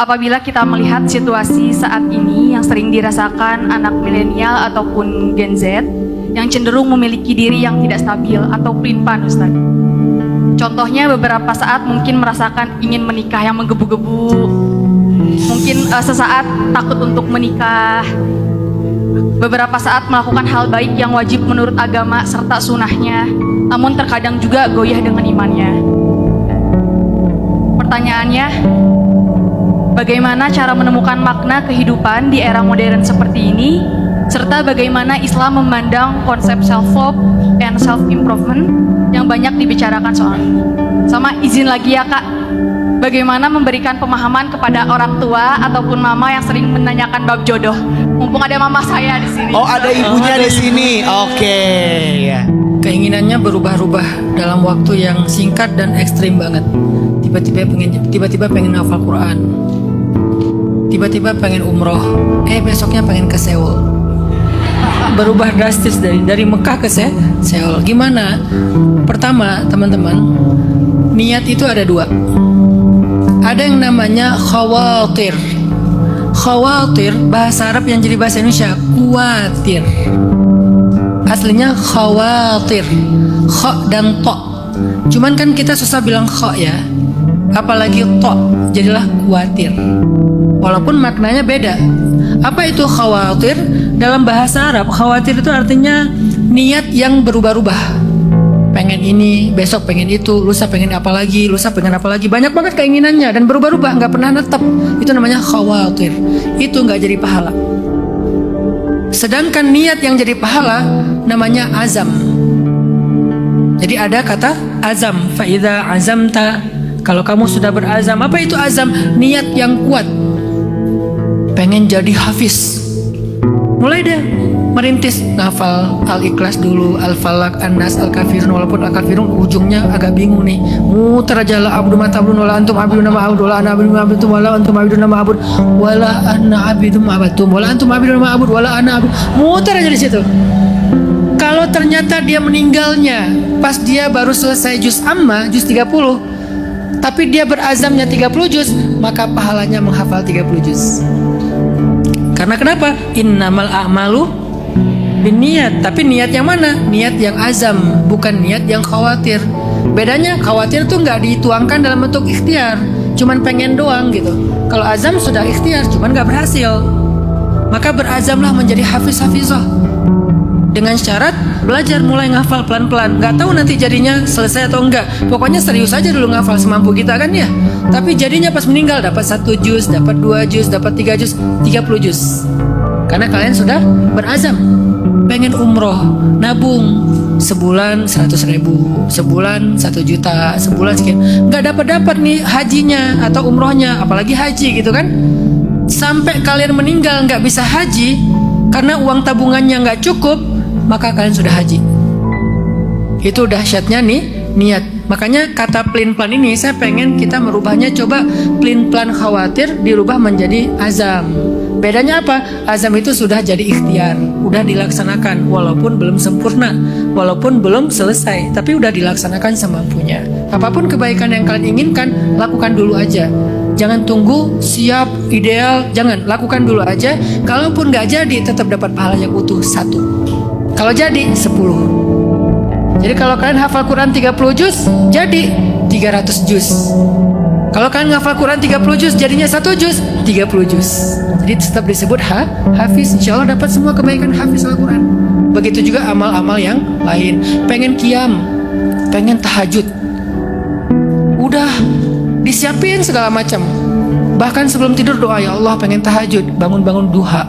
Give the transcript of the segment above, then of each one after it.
Apabila kita melihat situasi saat ini yang sering dirasakan anak milenial ataupun Gen Z yang cenderung memiliki diri yang tidak stabil atau pelin-pelan, Ustaz. Contohnya beberapa saat mungkin merasakan ingin menikah yang menggebu-gebu, mungkin sesaat takut untuk menikah, beberapa saat melakukan hal baik yang wajib menurut agama serta sunnahnya, namun terkadang juga goyah dengan imannya. Pertanyaannya, bagaimana cara menemukan makna kehidupan di era modern seperti ini, serta bagaimana Islam memandang konsep self-love and self-improvement yang banyak dibicarakan soal ini. Sama izin lagi ya Kak, bagaimana memberikan pemahaman kepada orang tua ataupun mama yang sering menanyakan bab jodoh. Mumpung ada mama saya di sini. Oh, ada ibunya di sini. Oke, ya. Keinginannya berubah-ubah dalam waktu yang singkat dan ekstrim banget. Tiba-tiba pengen hafal Quran. Tiba-tiba pengen umroh. Besoknya pengen ke Seoul. Berubah drastis dari Mekah ke Seoul. Gimana? Pertama, teman-teman, niat itu ada dua. Ada yang namanya khawatir. Khawatir bahasa Arab yang jadi bahasa Indonesia kuatir. Aslinya khawatir, kha dan to. Cuman kan kita susah bilang kha ya, apalagi to, jadilah kuatir. Walaupun maknanya beda. Apa itu khawatir? Dalam bahasa Arab, khawatir itu artinya niat yang berubah-ubah. Pengen ini, besok pengen itu, lusa pengen apa lagi, lusa pengen apa lagi. Banyak banget keinginannya dan berubah-ubah, nggak pernah netep. Itu namanya khawatir. Itu nggak jadi pahala. Sedangkan niat yang jadi pahala namanya azam. Jadi ada kata azam. Fa'idha azamta. Kalau kamu sudah berazam, apa itu azam? Niat yang kuat. Pengen jadi hafiz. Mulai deh merintis ngafal Al-Ikhlas dulu, Al-Falaq, An-Nas, Al-Kafirun. Walaupun Al-Kafirun ujungnya agak bingung nih. Muter aja la abdu mata abdun wala antum abidun nama abud wala ana abidun ma'abudtum wala antum abidun nama abud wala ana abidun ma'abudtum wala antum abidun nama abud wala ana abid. Muter aja di situ. Kalau ternyata dia meninggalnya pas dia baru selesai juz amma, juz 30, tapi dia berazamnya 30 juz, maka pahalanya menghafal 30 juz. Karena kenapa? Innamal a'malu binniat. Tapi niat yang mana? Niat yang azam, bukan niat yang khawatir. Bedanya khawatir tuh nggak dituangkan dalam bentuk ikhtiar, cuman pengen doang gitu. Kalau azam sudah ikhtiar, cuman nggak berhasil. Maka berazamlah menjadi hafiz-hafizah dengan syarat belajar mulai ngafal pelan-pelan. Nggak tahu nanti jadinya selesai atau enggak. Pokoknya serius aja dulu ngafal semampu kita kan ya. Tapi jadinya pas meninggal dapat 1 juz, dapat 2 juz, dapat 3 juz, 30 juz. Karena kalian sudah berazam. Pengen umroh, nabung sebulan 100.000, sebulan 1 juta, sebulan sekian. Nggak dapat nih hajinya atau umrohnya, apalagi haji gitu kan. Sampai kalian meninggal nggak bisa haji karena uang tabungannya nggak cukup, maka kalian sudah haji. Itu dahsyatnya nih niat. Makanya kata pelin-pelan ini saya pengen kita merubahnya, coba pelin-pelan khawatir dirubah menjadi azam. Bedanya apa? Azam itu sudah jadi ikhtiar, udah dilaksanakan walaupun belum sempurna, walaupun belum selesai, tapi udah dilaksanakan semampunya. Apapun kebaikan yang kalian inginkan, lakukan dulu aja. Jangan tunggu siap, ideal, jangan, lakukan dulu aja. Kalaupun gak jadi, tetap dapat pahala yang utuh 1. Kalau jadi 10. Jadi kalau kalian hafal Quran 30 juz, jadi 300 juz. Kalau kalian hafal Quran 30 juz, jadinya 1 juz, 30 juz. Jadi tetap disebut hafiz. Insya Allah dapat semua kebaikan hafiz Al-Quran. Begitu juga amal-amal yang lain. Pengen qiyam, pengen tahajud, udah disiapin segala macam. Bahkan sebelum tidur doa, ya Allah pengen tahajud, bangun-bangun duha,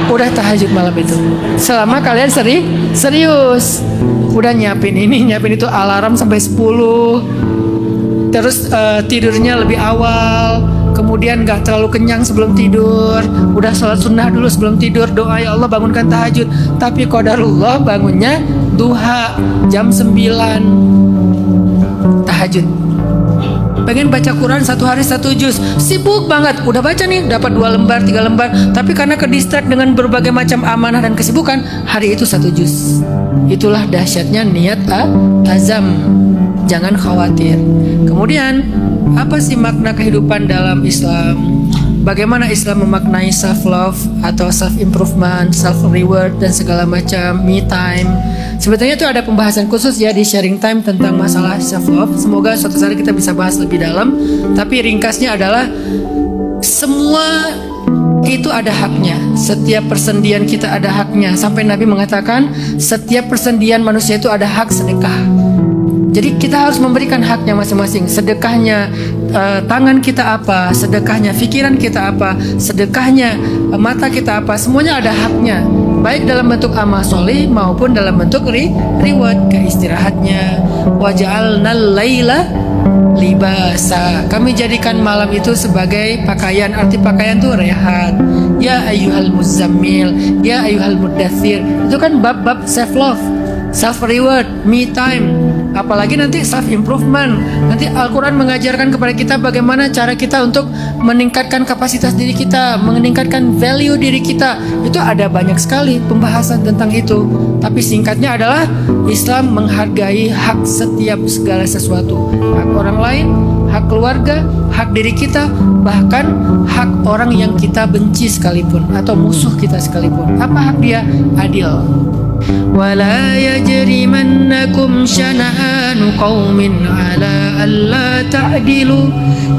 udah tahajud malam itu. Selama kalian serius, udah nyiapin ini, nyiapin itu, alarm sampai 10. Terus tidurnya lebih awal, kemudian gak terlalu kenyang sebelum tidur, udah sholat sunnah dulu sebelum tidur, doa ya Allah bangunkan tahajud. Tapi qadarullah bangunnya duha jam 9 tahajud. Pengen baca Quran 1 hari 1 juz, sibuk banget, udah baca nih dapat 2 lembar 3 lembar, tapi karena kedistrak dengan berbagai macam amanah dan kesibukan, hari itu 1 juz. Itulah dahsyatnya niat azam. jangan khawatir. Kemudian, apa sih makna kehidupan dalam Islam? Bagaimana Islam memaknai self love atau self improvement, self reward dan segala macam, me time. Sebetulnya itu ada pembahasan khusus ya di sharing time tentang masalah self love. Semoga suatu saat kita bisa bahas lebih dalam. Tapi ringkasnya adalah semua itu ada haknya. Setiap persendian kita ada haknya. Sampai Nabi mengatakan setiap persendian manusia itu ada hak sedekah. Jadi kita harus memberikan haknya masing-masing. Sedekahnya tangan kita apa, sedekahnya pikiran kita apa, sedekahnya mata kita apa, semuanya ada haknya. Baik dalam bentuk amal soleh maupun dalam bentuk reward, keistirahatnya. Waja'alnal laila libasa. Kami jadikan malam itu sebagai pakaian. Arti pakaian itu rehat. Ya ayyuhal muzammil, ya ayyuhal muddathir. Itu kan bab-bab self love, self reward, me time. Apalagi nanti self improvement. Nanti Al-Quran mengajarkan kepada kita bagaimana cara kita untuk meningkatkan kapasitas diri kita, meningkatkan value diri kita. Itu ada banyak sekali pembahasan tentang itu. Tapi singkatnya adalah Islam menghargai hak setiap segala sesuatu. Hak orang lain, hak keluarga, hak diri kita, bahkan hak orang yang kita benci sekalipun atau musuh kita sekalipun. Apa hak dia? Adil. ولا يجرمنكم شنآن قوم على ألا تعدلوا.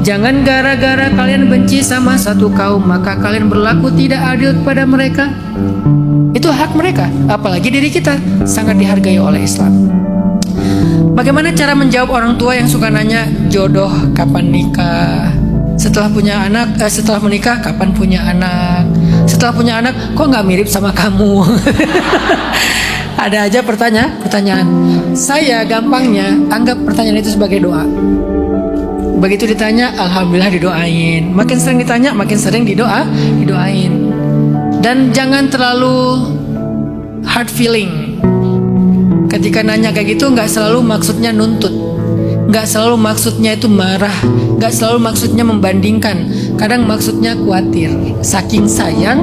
Jangan gara-gara kalian benci sama satu kaum maka kalian berlaku tidak adil kepada mereka. Itu hak mereka, apalagi diri kita sangat dihargai oleh Islam. Bagaimana cara menjawab orang tua yang suka nanya jodoh kapan nikah? Setelah punya anak, setelah menikah kapan punya anak? Setelah punya anak kok nggak mirip sama kamu? Ada aja pertanyaan. Saya gampangnya anggap pertanyaan itu sebagai doa. Begitu ditanya, alhamdulillah didoain. Makin sering ditanya, makin sering didoain. Dan jangan terlalu hard feeling. Ketika nanya kayak gitu, nggak selalu maksudnya nuntut, nggak selalu maksudnya itu marah, nggak selalu maksudnya membandingkan. Kadang maksudnya khawatir. Saking sayang,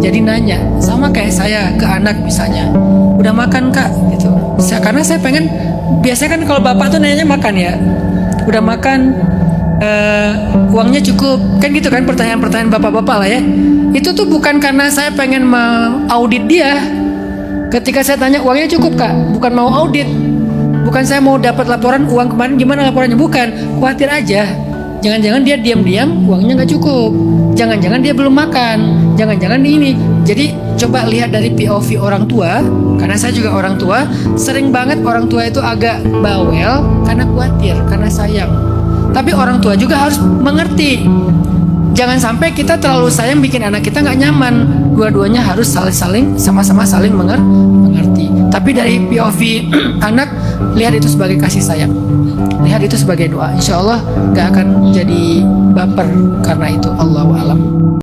jadi nanya. Sama kayak saya ke anak misalnya, udah makan kak gitu. Karena saya pengen, biasanya kan kalau bapak tuh nanya makan ya, udah makan, uangnya cukup, kan gitu kan pertanyaan-pertanyaan bapak-bapak lah ya. Itu tuh bukan karena saya pengen mengaudit dia. Ketika saya tanya uangnya cukup kak, bukan mau audit, bukan saya mau dapat laporan uang kemarin gimana laporannya, bukan, khawatir aja. Jangan-jangan dia diam-diam uangnya nggak cukup, jangan-jangan dia belum makan, jangan-jangan ini. Jadi coba lihat dari POV orang tua, karena saya juga orang tua. Sering banget orang tua itu agak bawel karena khawatir, karena sayang. Tapi orang tua juga harus mengerti. Jangan sampai kita terlalu sayang bikin anak kita nggak nyaman. Dua-duanya harus saling sama-sama saling mengerti. Tapi dari POV anak, lihat itu sebagai kasih sayang, lihat itu sebagai doa. Insya Allah nggak akan jadi baper karena itu. Allahu a'lam.